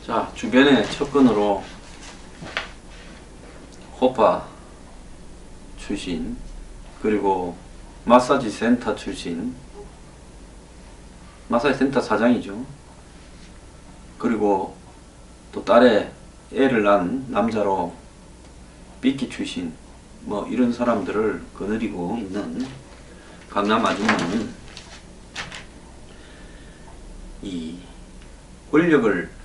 자, 주변에 접근으로 호파 출신, 그리고 마사지 센터 출신, 마사지 센터 사장이죠. 그리고 또 딸에 애를 낳은 남자로 삐끼 출신, 뭐 이런 사람들을 거느리고 있는 강남 아줌마는 이 권력을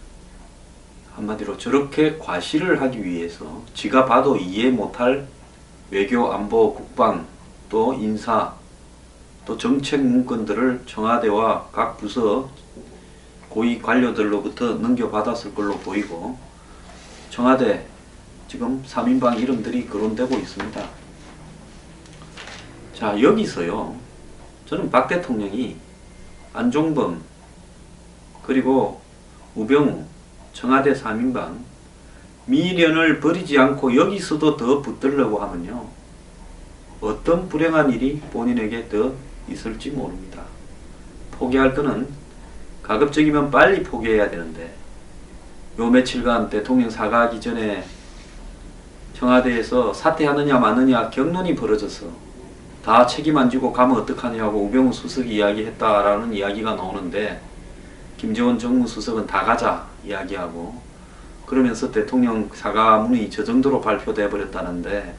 한마디로 저렇게 과시를 하기 위해서 지가 봐도 이해 못할 외교, 안보, 국방, 또 인사, 또 정책 문건들을 청와대와 각 부서 고위 관료들로부터 넘겨받았을 걸로 보이고, 청와대 지금 3인방 이름들이 거론되고 있습니다. 자, 여기서요, 저는 박 대통령이 안종범 그리고 우병우 청와대 3인방 미련을 버리지 않고 여기서도 더 붙들려고 하면요, 어떤 불행한 일이 본인에게 더 있을지 모릅니다. 포기할 거는 가급적이면 빨리 포기해야 되는데, 요 며칠간 대통령 사과하기 전에 청와대에서 사퇴하느냐 마느냐 격론이 벌어져서 다 책임 안 지고 가면 어떡하냐고 우병우 수석이 이야기했다라는 이야기가 나오는데, 김정은 정무수석은 다 가자 이야기하고, 그러면서 대통령 사과문이 저 정도로 발표돼 버렸다는데,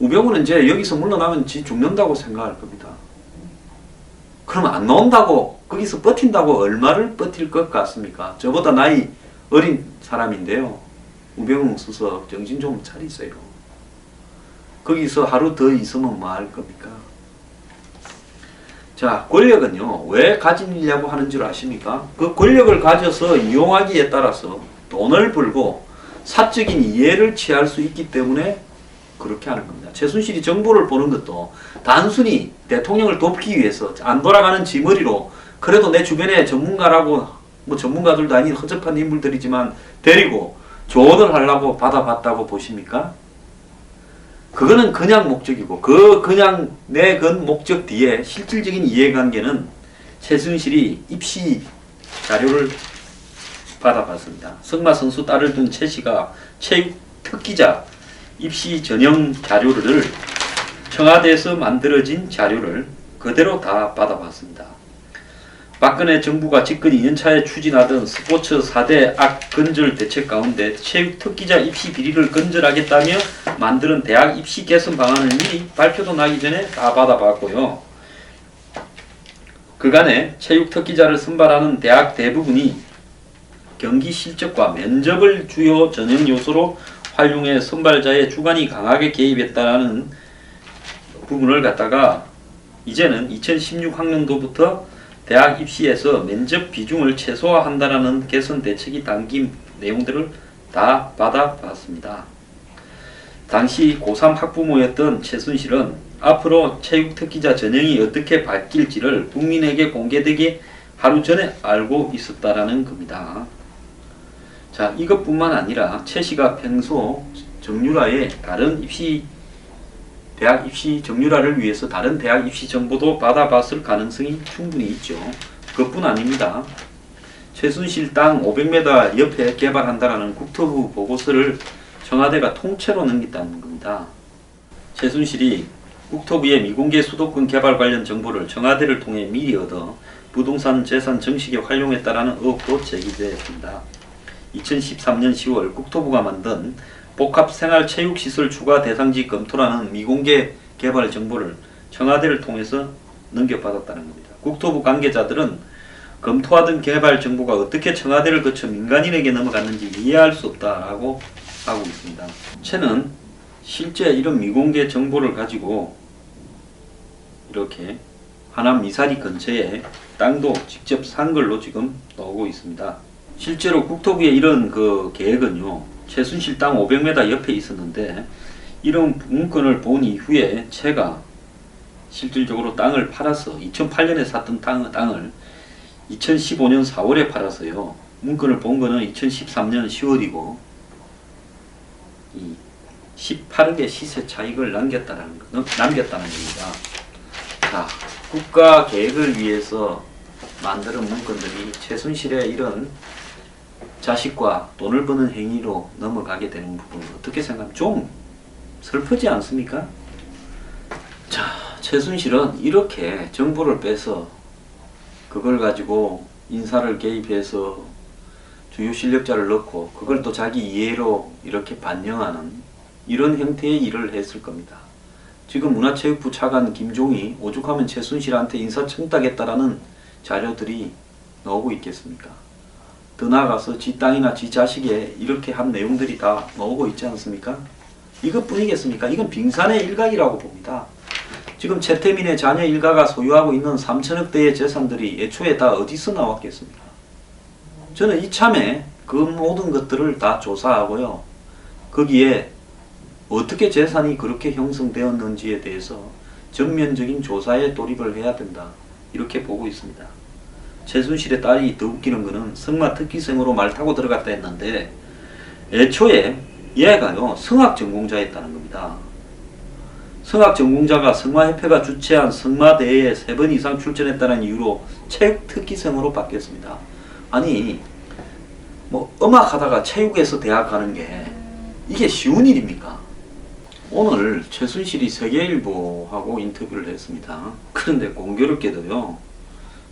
우병우는 이제 여기서 물러나면 지 죽는다고 생각할 겁니다. 그러면 안 나온다고, 거기서 버틴다고 얼마를 버틸 것 같습니까? 저보다 나이 어린 사람인데요, 우병우 수석 정신 좀 차리세요. 거기서 하루 더 있으면 뭐 할 겁니까? 자, 권력은요, 왜 가지려고 하는 줄 아십니까? 그 권력을 가져서 이용하기에 따라서 돈을 벌고 사적인 이해를 취할 수 있기 때문에 그렇게 하는 겁니다. 최순실이 정보를 보는 것도 단순히 대통령을 돕기 위해서, 안 돌아가는 지머리로 그래도 내 주변에 전문가라고, 뭐 전문가들도 아닌 허접한 인물들이지만 데리고 조언을 하려고 받아봤다고 보십니까? 그거는 그냥 목적이고, 그냥 내건 목적 뒤에 실질적인 이해관계는 최순실이 입시 자료를 받아봤습니다. 승마 선수 딸을 둔 최 씨가 체육 특기자 입시 전형 자료를, 청와대에서 만들어진 자료를 그대로 다 받아봤습니다. 박근혜 정부가 집권 2년차에 추진하던 스포츠 4대 악 건절 대책 가운데 체육 특기자 입시 비리를 건절하겠다며 만드는 대학 입시 개선 방안을 미리 발표도 나기 전에 다 받아봤고요. 그간에 체육 특기자를 선발하는 대학 대부분이 경기 실적과 면접을 주요 전형 요소로 활용해 선발자의 주관이 강하게 개입했다는 부분을 갖다가 이제는 2016 학년도부터 대학 입시에서 면접 비중을 최소화한다는 개선 대책이 담긴 내용들을 다 받아봤습니다. 당시 고3 학부모였던 최순실은 앞으로 체육 특기자 전형이 어떻게 바뀔지를 국민에게 공개되기 하루 전에 알고 있었다라는 겁니다. 자, 이것뿐만 아니라 최 씨가 평소 정유라의 다른 대학 입시 정유라를 위해서 다른 대학 입시 정보도 받아봤을 가능성이 충분히 있죠. 그것뿐 아닙니다. 최순실 땅 500m 옆에 개발한다라는 국토부 보고서를 청와대가 통째로 넘겼다는 겁니다. 최순실이 국토부의 미공개 수도권 개발 관련 정보를 청와대를 통해 미리 얻어 부동산 재산 정식에 활용했다라는 의혹도 제기되었습니다. 2013년 10월 국토부가 만든 복합생활체육시설 추가 대상지 검토라는 미공개 개발 정보를 청와대를 통해서 넘겨받았다는 겁니다. 국토부 관계자들은 검토하던 개발 정보가 어떻게 청와대를 거쳐 민간인에게 넘어갔는지 이해할 수 없다라고 하고 있습니다. 최는 실제 이런 미공개 정보를 가지고 이렇게 하남 미사리 근처에 땅도 직접 산 걸로 지금 나오고 있습니다. 실제로 국토부의 이런 그 계획은요, 최순실 땅 500m 옆에 있었는데, 이런 문건을 본 이후에 채가 실질적으로 땅을 팔아서 2008년에 샀던 땅을 2015년 4월에 팔아서요, 문건을 본 거는 2013년 10월이고 이 18억의 시세 차익을 남겼다는 겁니다. 자, 국가 계획을 위해서 만드는 문건들이 최순실의 이런 자식과 돈을 버는 행위로 넘어가게 되는 부분은 어떻게 생각하면 좀 슬프지 않습니까? 자, 최순실은 이렇게 정보를 빼서 그걸 가지고 인사를 개입해서 주요 실력자를 넣고 그걸 또 자기 이해로 이렇게 반영하는 이런 형태의 일을 했을 겁니다. 지금 문화체육부 차관 김종이 오죽하면 최순실한테 인사청탁했다라는 자료들이 나오고 있겠습니까? 더 나아가서 지 땅이나 지 자식에 이렇게 한 내용들이 다 나오고 있지 않습니까? 이것뿐이겠습니까? 이건 빙산의 일각이라고 봅니다. 지금 최태민의 자녀 일가가 소유하고 있는 3천억대의 재산들이 애초에 다 어디서 나왔겠습니까? 저는 이참에 그 모든 것들을 다 조사하고요. 거기에 어떻게 재산이 그렇게 형성되었는지에 대해서 전면적인 조사에 돌입을 해야 된다. 이렇게 보고 있습니다. 최순실의 딸이 더 웃기는 거는 승마 특기생으로 말 타고 들어갔다 했는데 애초에 얘가요 성악 전공자였다는 겁니다. 성악 전공자가 성마협회가 주최한 성마대회에 3번 이상 출전했다는 이유로 체육 특기생으로 바뀌었습니다. 아니 뭐 음악 하다가 체육에서 대학 가는 게 이게 쉬운 일입니까? 오늘 최순실이 세계일보하고 인터뷰를 했습니다. 그런데 공교롭게도요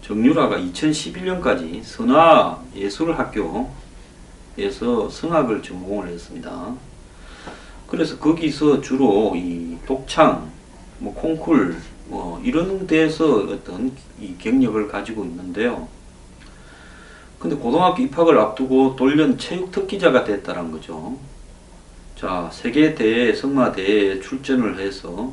정유라가 2011년까지 선화예술학교에서 성악을 전공을 했습니다. 그래서 거기서 주로 이 독창, 뭐 콩쿨, 뭐 이런 데서 어떤 이 경력을 가지고 있는데요. 근데 고등학교 입학을 앞두고 돌연 체육 특기자가 됐다는 거죠. 자, 세계대회, 성마대회에 출전을 해서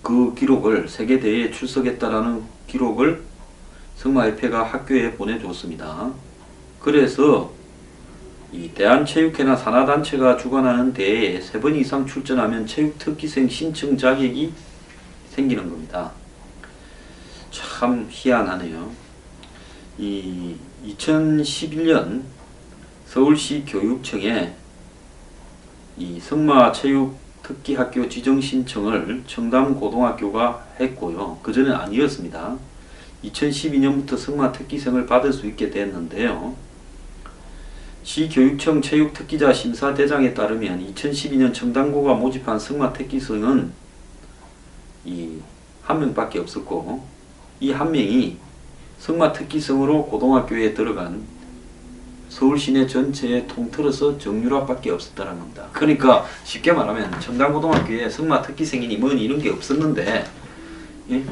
그 기록을 세계대회에 출석했다라는 기록을 성마협회가 학교에 보내줬습니다. 그래서 이 대한체육회나 산하단체가 주관하는 대회에 3번 이상 출전하면 체육특기생 신청 자격이 생기는 겁니다. 참 희한하네요. 이 2011년 서울시 교육청에 이 성마체육특기학교 지정 신청을 청담고등학교가 했고요. 그전엔 아니었습니다. 2012년부터 성마특기생을 받을 수 있게 됐는데요. 시교육청 체육특기자 심사대장에 따르면 2012년 청담고가 모집한 성마특기생은 한 명밖에 없었고 이 한 명이 성마특기생으로 고등학교에 들어간 서울 시내 전체에 통틀어서 정유라밖에 없었다는 겁니다. 그러니까 쉽게 말하면 청담고등학교에 성마특기생이니 뭐니 이런 게 없었는데 예?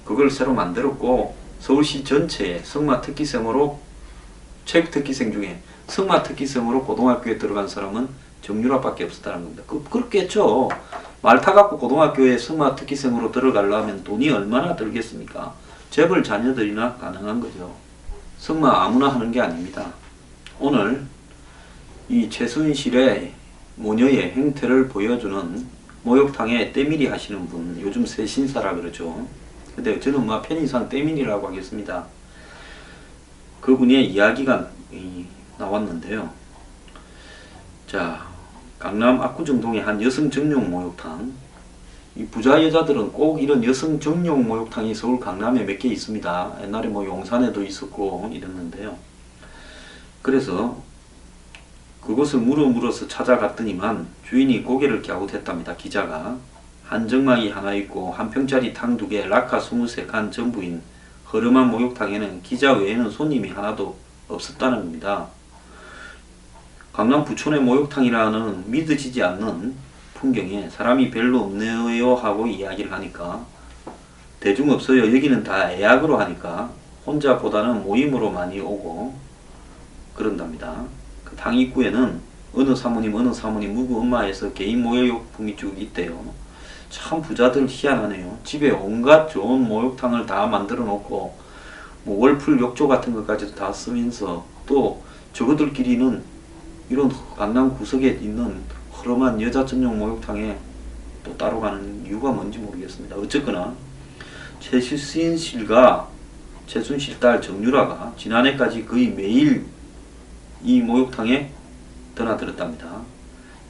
그걸 새로 만들었고 서울시 전체에 성마특기생으로 체육특기생 중에 성마특기생으로 고등학교에 들어간 사람은 정유라밖에 없었다는 겁니다. 그렇겠죠. 말 타갖고 고등학교에 성마특기생으로 들어가려면 돈이 얼마나 들겠습니까? 재벌 자녀들이나 가능한 거죠. 성마 아무나 하는 게 아닙니다. 오늘 이 최순실의 모녀의 행태를 보여주는 목욕탕에 때밀이 하시는 분, 요즘 새 신사라 그러죠. 근데 저는 뭐 편의상 때밀이라고 하겠습니다. 그분의 이야기가 나왔는데요. 자, 강남 압구정동의 한 여성 전용 목욕탕. 이 부자 여자들은 꼭 이런 여성 전용 목욕탕이 서울 강남에 몇 개 있습니다. 옛날에 뭐 용산에도 있었고 이랬는데요. 그래서 그곳을 물어서 찾아갔더니만 주인이 고개를 갸웃했답니다. 기자가. 한정막이 하나 있고 한 평짜리 탕 2개, 라카 23칸 전부인 허름한 목욕탕에는 기자 외에는 손님이 하나도 없었다는 겁니다. 강남 부촌의 목욕탕이라는 믿어지지 않는 풍경에 사람이 별로 없네요 하고 이야기를 하니까 대중 없어요. 여기는 다 예약으로 하니까 혼자보다는 모임으로 많이 오고 그런답니다. 그 탕 입구에는 어느 사모님 누구 엄마에서 개인 목욕품이 쭉 있대요. 참 부자들 희한하네요. 집에 온갖 좋은 목욕탕을 다 만들어 놓고 뭐 월풀 욕조 같은 것까지도 다 쓰면서 또 저거들끼리는 이런 강남 구석에 있는 허름한 여자 전용 목욕탕에 또 따로 가는 이유가 뭔지 모르겠습니다. 어쨌거나 최순실과 최순실 딸 정유라가 지난해까지 거의 매일 이 목욕탕에 드나들었답니다.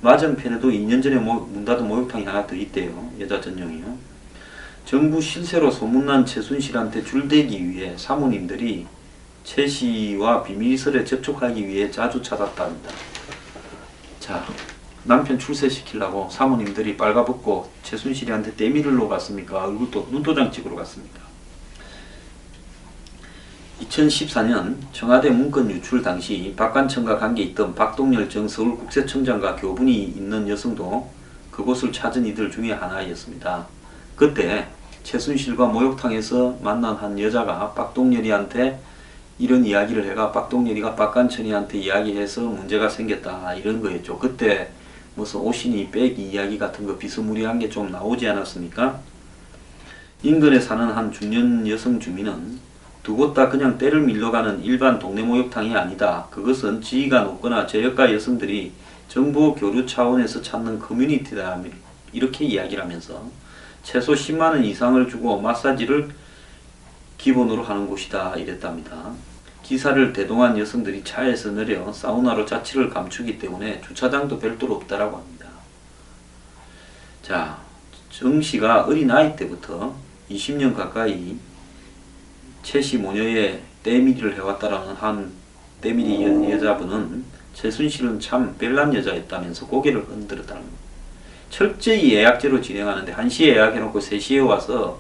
맞은편에도 2년 전에 문 닫은 목욕탕이 하나 더 있대요. 여자 전용이요. 정부 실세로 소문난 최순실한테 줄대기 위해 사모님들이 최 씨와 비밀스레 접촉하기 위해 자주 찾았답니다. 자, 남편 출세시키려고 사모님들이 빨가벗고 최순실이한테 때밀러 갔습니까? 얼굴도 눈도장 찍으러 갔습니까? 2014년 청와대 문건 유출 당시 박관청과 관계있던 박동열 전 서울국세청장과 교분이 있는 여성도 그곳을 찾은 이들 중에 하나였습니다. 그때 최순실과 목욕탕에서 만난 한 여자가 박동열이한테 이런 이야기를 해가 박동열이가 박관천이한테 이야기해서 문제가 생겼다 이런 거였죠. 그때 무슨 옷이니 빼기 이야기 같은 거 비스무리한 게 좀 나오지 않았습니까? 인근에 사는 한 중년 여성 주민은 두 곳 다 그냥 때를 밀러가는 일반 동네 목욕탕이 아니다. 그것은 지위가 높거나 저여가 여성들이 정보 교류 차원에서 찾는 커뮤니티다. 이렇게 이야기를 하면서 최소 10만원 이상을 주고 마사지를 기본으로 하는 곳이다. 이랬답니다. 기사를 대동한 여성들이 차에서 내려 사우나로 자취를 감추기 때문에 주차장도 별도로 없다라고 합니다. 자, 정 씨가 어린 아이 때부터 20년 가까이 최 씨 모녀의 때밀이를 해왔다라는 한 때밀이 여자분은 최순실은 참 별난 여자였다면서 고개를 흔들었다는 겁니다. 철저히 예약제로 진행하는데 1시에 예약해놓고 3시에 와서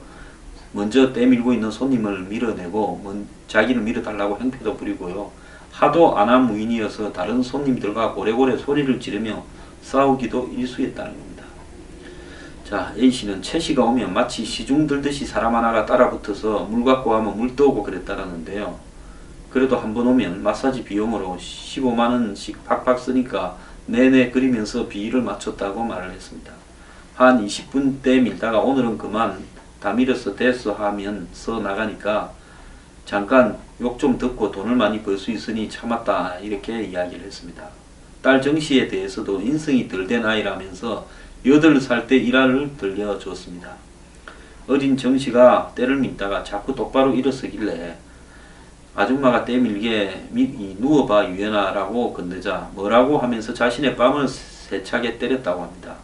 먼저 때밀고 있는 손님을 밀어내고 자기를 밀어달라고 행패도 부리고요. 하도 안하무인이어서 다른 손님들과 고래고래 소리를 지르며 싸우기도 일쑤였다는 겁니다. 자, A씨는 최씨가 오면 마치 시중 들듯이 사람 하나가 따라붙어서 물 갖고 하면 물 떠오고 그랬다라는데요. 그래도 한 번 오면 마사지 비용으로 15만원씩 팍팍 쓰니까 내내 그리면서 비위를 맞췄다고 말을 했습니다. 한 20분 때 밀다가 오늘은 그만 다 밀어서 됐어 하면서 나가니까 잠깐 욕 좀 듣고 돈을 많이 벌 수 있으니 참았다 이렇게 이야기를 했습니다. 딸 정씨에 대해서도 인성이 덜 된 아이라면서 8살 때 일화를 들려줬습니다. 어린 정씨가 때를 밀다가 자꾸 똑바로 일어서길래 아줌마가 때 밀게 누워봐 유연아라고 건네자 뭐라고 하면서 자신의 뺨을 세차게 때렸다고 합니다.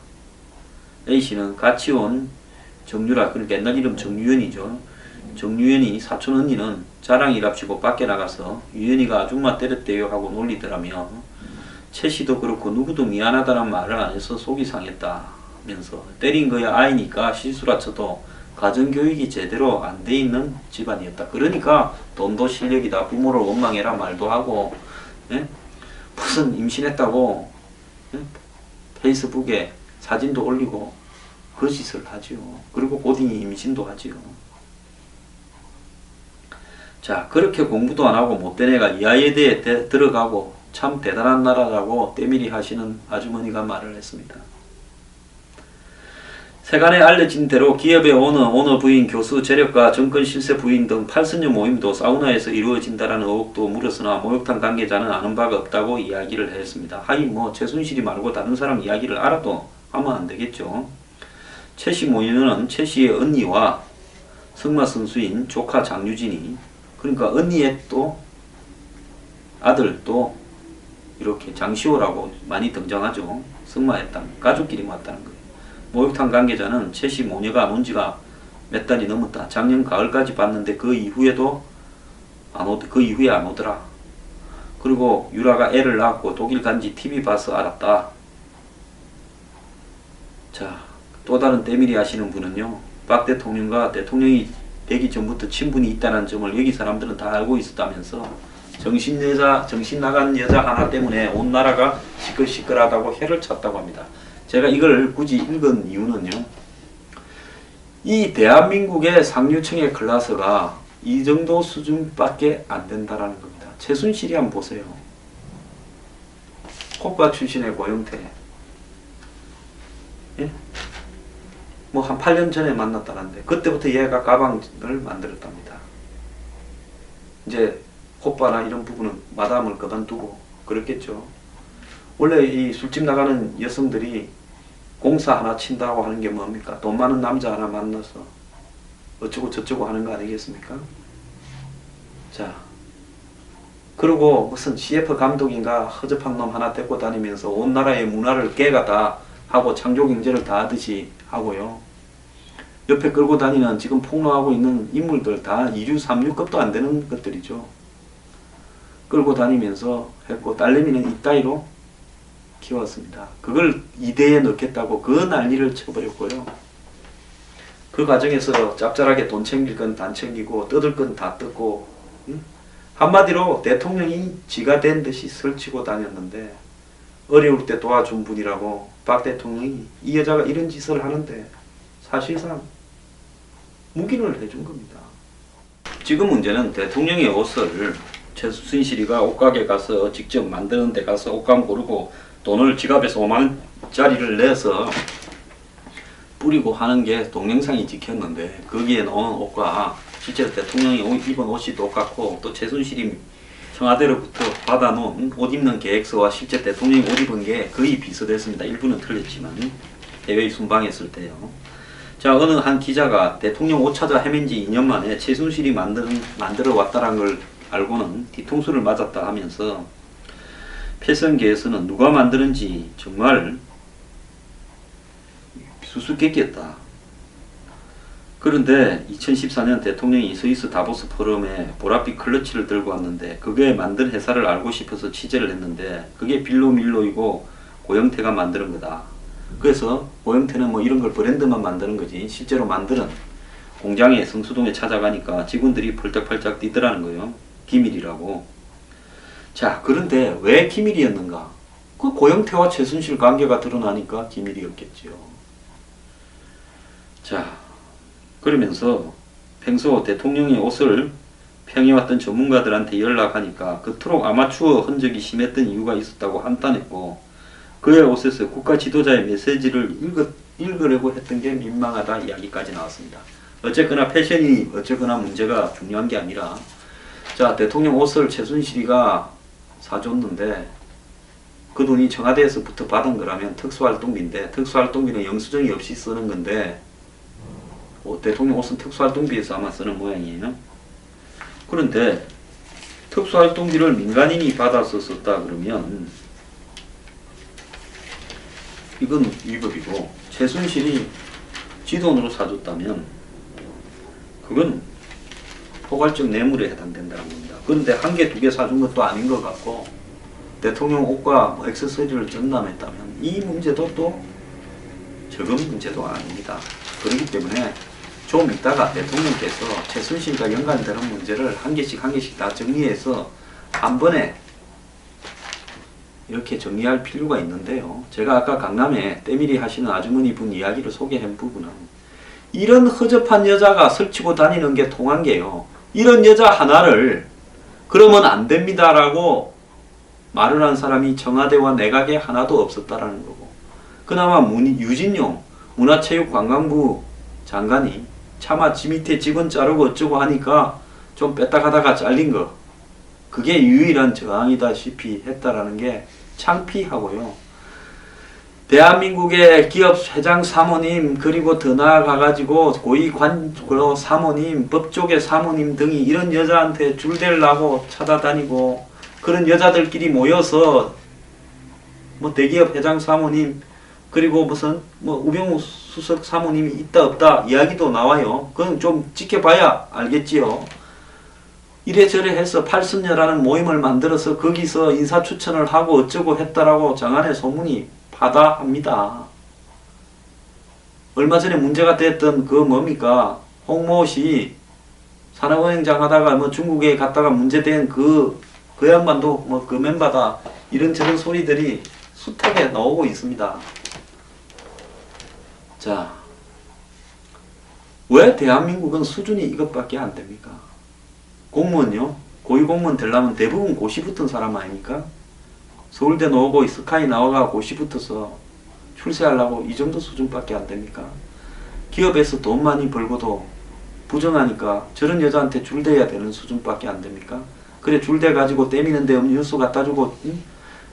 A씨는 같이 온 정유라, 그러니까 옛날 이름 정유연이죠. 정유연이 사촌 언니는 자랑이랍시고 밖에 나가서 유연이가 아줌마 때렸대요 하고 놀리더라며 최씨도 그렇고 누구도 미안하다는 말을 안 해서 속이 상했다면서 때린 거야 아이니까 실수라 쳐도 가정교육이 제대로 안 돼 있는 집안이었다. 그러니까 돈도 실력이다. 부모를 원망해라 말도 하고 예? 무슨 임신했다고 예? 페이스북에 사진도 올리고 거짓을 하지요. 그리고 고딩이 임신도 하지요. 자, 그렇게 공부도 안 하고 못된 애가 이 아이에 대해 들어가고 참 대단한 나라라고 때밀이 하시는 아주머니가 말을 했습니다. 세간에 알려진 대로 기업의 오너 부인, 교수, 재력가, 정권 실세 부인 등 8선녀 모임도 사우나에서 이루어진다라는 의혹도 물었으나 목욕탕 관계자는 아는 바가 없다고 이야기를 했습니다. 하긴 뭐 최순실이 말고 다른 사람 이야기를 알아도 하면 안 되겠죠. 최씨 모녀는 최씨의 언니와 승마 선수인 조카 장유진이, 그러니까 언니의 또 아들 또 이렇게 장시호라고 많이 등장하죠. 승마했다는, 가족끼리 왔다는 거예요. 목욕탕 관계자는 최씨 모녀가 안 온 지가 몇 달이 넘었다. 작년 가을까지 봤는데 그 이후에 안 오더라. 그리고 유라가 애를 낳았고 독일 간지 TV 봐서 알았다. 자, 또 다른 때밀이 하시는 분은요. 박 대통령과 대통령이 되기 전부터 친분이 있다는 점을 여기 사람들은 다 알고 있었다면서 정신 나간 여자 하나 때문에 온 나라가 시끌시끌하다고 해를 쳤다고 합니다. 제가 이걸 굳이 읽은 이유는요. 이 대한민국의 상류층의 클래스가 이 정도 수준밖에 안 된다라는 겁니다. 최순실이 한번 보세요. 코파 출신의 고영태. 예? 뭐 한 8년 전에 만났다는데 그때부터 얘가 가방을 만들었답니다. 이제 코파나 이런 부분은 마담을 그만두고 그렇겠죠. 원래 이 술집 나가는 여성들이 공사 하나 친다고 하는 게 뭡니까? 돈 많은 남자 하나 만나서 어쩌고 저쩌고 하는 거 아니겠습니까? 자, 그리고 무슨 CF 감독인가 허접한 놈 하나 데리고 다니면서 온 나라의 문화를 깨가다 하고 창조경제를 다 하듯이 하고요. 옆에 끌고 다니는 지금 폭로하고 있는 인물들 다 2류, 3류급도 안 되는 것들이죠. 끌고 다니면서 했고, 딸내미는 이따위로 키웠습니다. 그걸 이대에 넣겠다고 그 난리를 쳐버렸고요. 그 과정에서 짭짤하게 돈 챙길 건 다 챙기고 뜯을 건 다 뜯고, 한마디로 대통령이 지가 된 듯이 설치고 다녔는데, 어려울 때 도와준 분이라고 박 대통령이 이 여자가 이런 짓을 하는데 사실상 묵인을 해준 겁니다. 지금 문제는 대통령의 옷을 최순실이가 옷가게 가서 직접 만드는 데 가서 옷감 고르고 돈을 지갑에서 5만원짜리를 내서 뿌리고 하는 게 동영상이 찍혔는데, 거기에 나온 옷과 실제로 대통령이 입은 옷이 똑같고, 또 최순실이 청와대로부터 받아놓은 옷 입는 계획서와 실제 대통령이 옷 입은 게 거의 비슷했습니다. 일부는 틀렸지만 해외에 순방했을 때요. 자, 어느 한 기자가 대통령 옷 찾아 헤맨 지 2년 만에 최순실이 만들어 왔다는 걸 알고는 뒤통수를 맞았다 하면서 패션계에서는 누가 만드는지 정말 수수께끼였다. 그런데 2014년 대통령이 스위스 다보스 포럼에 보랏빛 클러치를 들고 왔는데, 그게 만든 회사를 알고 싶어서 취재를 했는데 그게 빌로밀로이고 고영태가 만드는 거다. 그래서 고영태는 뭐 이런 걸 브랜드만 만드는 거지, 실제로 만드는 공장에 성수동에 찾아가니까 직원들이 펄짝펄짝 뛰더라는 거예요. 기밀이라고. 자, 그런데 왜 기밀이었는가? 그 고영태와 최순실 관계가 드러나니까 기밀이었겠지요. 자, 그러면서 평소 대통령의 옷을 평해왔던 전문가들한테 연락하니까 그토록 아마추어 흔적이 심했던 이유가 있었다고 한탄했고, 그의 옷에서 국가 지도자의 메시지를 읽으려고 했던 게 민망하다 이야기까지 나왔습니다. 어쨌거나 패션이 어쨌거나 문제가 중요한 게 아니라, 자, 대통령 옷을 최순실이가 사줬는데 그 돈이 청와대에서부터 받은 거라면 특수활동비인데, 특수활동비는 영수증이 없이 쓰는 건데, 대통령 옷은 특수활동비에서 아마 쓰는 모양이에요. 그런데 특수활동비를 민간인이 받아서 썼다 그러면 이건 위법이고, 최순실이 지 돈으로 사줬다면 그건 포괄적 뇌물에 해당된다는 겁니다. 그런데 한 개, 두 개 사준 것도 아닌 것 같고, 대통령 옷과 액세서리를 전담했다면 이 문제도 또 적은 문제도 아닙니다. 그렇기 때문에 좀 이따가 대통령께서 최순실과 연관되는 문제를 한 개씩 다 정리해서 한 번에 이렇게 정리할 필요가 있는데요. 제가 아까 강남에 때밀이 하시는 아주머니 분 이야기를 소개한 부분은, 이런 허접한 여자가 설치고 다니는 게 통한 게요, 이런 여자 하나를 그러면 안 됩니다라고 말을 한 사람이 청와대와 내각에 하나도 없었다라는 거고, 그나마 유진용 문화체육관광부 장관이 차마 지 밑에 직원 자르고 어쩌고 하니까 좀 뺐다 가다가 잘린 거, 그게 유일한 저항이다시피 했다라는 게 창피하고요. 대한민국의 기업 회장 사모님, 그리고 더 나아가가지고 고위 사모님, 법조계 사모님 등이 이런 여자한테 줄대려고 찾아다니고, 그런 여자들끼리 모여서 뭐 대기업 회장 사모님, 그리고 무슨 뭐 우병우 수석 사모님이 있다 없다 이야기도 나와요. 그건 좀 지켜봐야 알겠지요. 이래저래 해서 팔순녀라는 모임을 만들어서 거기서 인사추천을 하고 어쩌고 했다라고 장안의 소문이 파다합니다. 얼마 전에 문제가 됐던 그 뭡니까, 홍모씨 산업은행장 하다가 뭐 중국에 갔다가 문제된 그 양반도 뭐 그 멤버다, 이런저런 소리들이 숱하게 나오고 있습니다. 자, 왜 대한민국은 수준이 이것밖에 안 됩니까? 공무원요, 고위공무원 되려면 대부분 고시 붙은 사람 아닙니까? 서울대 나오고 스카이 나와가 고시 붙어서 출세하려고 이 정도 수준밖에 안 됩니까? 기업에서 돈 많이 벌고도 부정하니까 저런 여자한테 줄대야 되는 수준밖에 안 됩니까? 그래, 줄대 가지고 떼미는데 음료수 갖다 주고,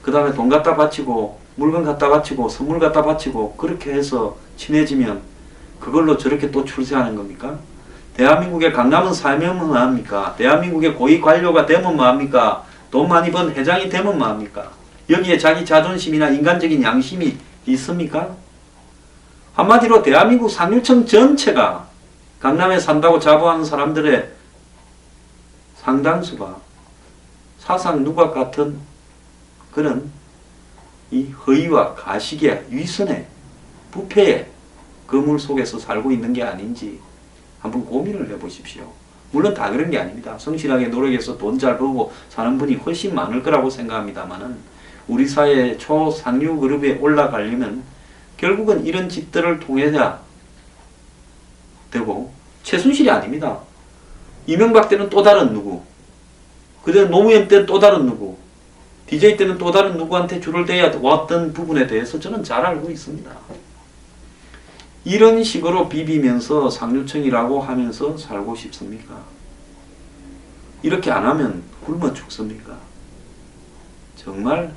그 다음에 돈 갖다 바치고 물건 갖다 바치고 선물 갖다 바치고 그렇게 해서 친해지면 그걸로 저렇게 또 출세하는 겁니까? 대한민국의 강남은 살면 뭐합니까? 대한민국의 고위 관료가 되면 뭐합니까? 돈 많이 번 회장이 되면 뭐합니까? 여기에 자기 자존심이나 인간적인 양심이 있습니까? 한마디로 대한민국 상류층 전체가 강남에 산다고 자부하는 사람들의 상당수가 사상 누각 같은 그런 이 허위와 가식의 위선의 부패의 그물 속에서 살고 있는 게 아닌지 한번 고민을 해보십시오. 물론 다 그런 게 아닙니다. 성실하게 노력해서 돈 잘 벌고 사는 분이 훨씬 많을 거라고 생각합니다만은 우리 사회의 초상류 그룹에 올라가려면 결국은 이런 짓들을 통해야 되고, 최순실이 아닙니다. 이명박 때는 또 다른 누구, 그다음 노무현 때는 또 다른 누구, DJ 때는 또 다른 누구한테 줄을 대야 왔던 부분에 대해서 저는 잘 알고 있습니다. 이런 식으로 비비면서 상류층이라고 하면서 살고 싶습니까? 이렇게 안 하면 굶어 죽습니까? 정말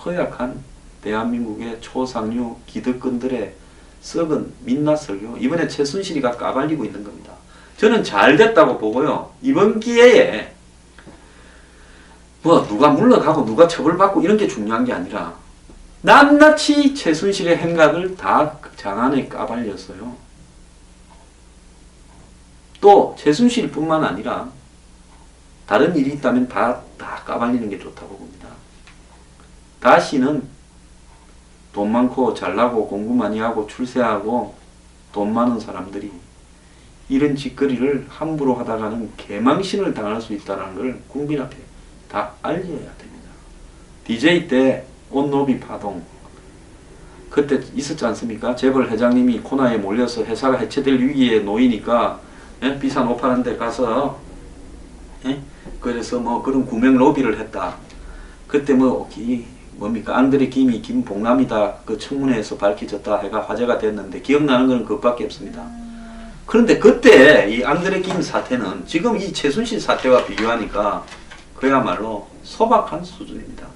허약한 대한민국의 초상류 기득권들의 썩은 민낯 설교, 이번에 최순실이가 까발리고 있는 겁니다. 저는 잘 됐다고 보고요. 이번 기회에 뭐 누가 물러가고 누가 처벌받고 이런 게 중요한 게 아니라 낱낱이 최순실의 행각을 다 장안에 까발렸어요. 또 최순실뿐만 아니라 다른 일이 있다면 다 까발리는 게 좋다고 봅니다. 다시는 돈 많고 잘나고 공부 많이 하고 출세하고 돈 많은 사람들이 이런 짓거리를 함부로 하다가는 개망신을 당할 수 있다는 걸 국민 앞에 다 알려야 됩니다. DJ 때 온노비 파동 그때 있었지 않습니까? 재벌 회장님이 코너에 몰려서 회사가 해체될 위기에 놓이니까 비싼 옷 파는 데 가서 그래서 뭐 그런 구명 로비를 했다. 그때 뭡니까? 앙드레 김이 김봉남이다. 그 청문회에서 밝혀졌다 해가 화제가 됐는데 기억나는 건 그것밖에 없습니다. 그런데 그때 이 앙드레 김 사태는 지금 이 최순실 사태와 비교하니까 그야말로 소박한 수준입니다.